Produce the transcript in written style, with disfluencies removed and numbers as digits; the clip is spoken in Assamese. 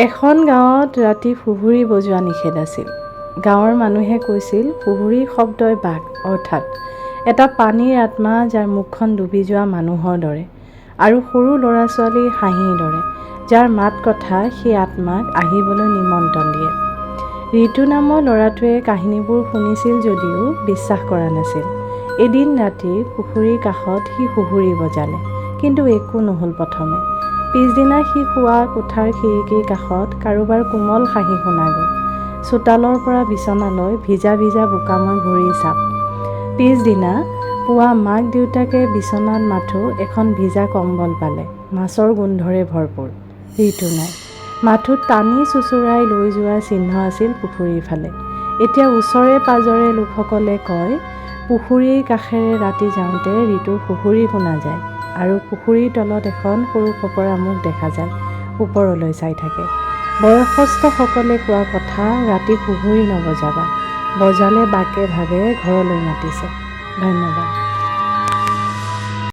এখন গাঁৱত ৰাতি সুহুৰি বজোৱা নিষেধ আছিল। গাঁৱৰ মানুহে কৈছিল সুহুৰিৰ শব্দই বাঘ, অৰ্থাৎ এটা পানীৰ আত্মা যাৰ মুখখন ডুবি যোৱা মানুহৰ দৰে আৰু সৰু ল'ৰা ছোৱালীৰ হাঁহিৰ দৰে, যাৰ মাত কথা সেই আত্মাক আহিবলৈ নিমন্ত্ৰণ দিয়ে। ঋতু নামৰ ল'ৰাটোৱে কাহিনীবোৰ শুনিছিল যদিও বিশ্বাস কৰা নাছিল। এদিন ৰাতি পুখুৰীৰ কাষত সি সুহুৰি বজালে, কিন্তু একো নহ'ল প্ৰথমে। পিছদিনা সি শোৱা কোঠাৰ খিৰিকীৰ কাষত কাৰোবাৰ কোমল হাঁহি শুনা গ'ল। চোতালৰ পৰা বিচনালৈ ভিজা ভিজা বোকাময় ভৰিৰ চাপ। পিছদিনা পুৱা মাক দেউতাকে বিচনাত মাথো এখন ভিজা কম্বল পালে, মাছৰ গোন্ধৰে ভৰপূৰ। ঋতু নাই। মাথোত টানি চোঁচৰাই লৈ যোৱাৰ চিহ্ন আছিল পুখুৰীৰ ফালে। এতিয়া ওচৰে পাজৰে লোকসকলে কয়, পুখুৰীৰ কাষেৰে ৰাতি যাওঁতে ঋতুৰ সুহুৰি শুনা যায় আৰু পুখুৰীৰ তলত এখন সৰু ফপৰা মুখ দেখা যায়, ওপৰলৈ চাই থাকে। বয়সস্থসকলে কোৱা কথা, ৰাতি সুহুৰি নবজাবা, বজালে বাকে ভাবে ঘৰলৈ মাতিছে। ধন্যবাদ।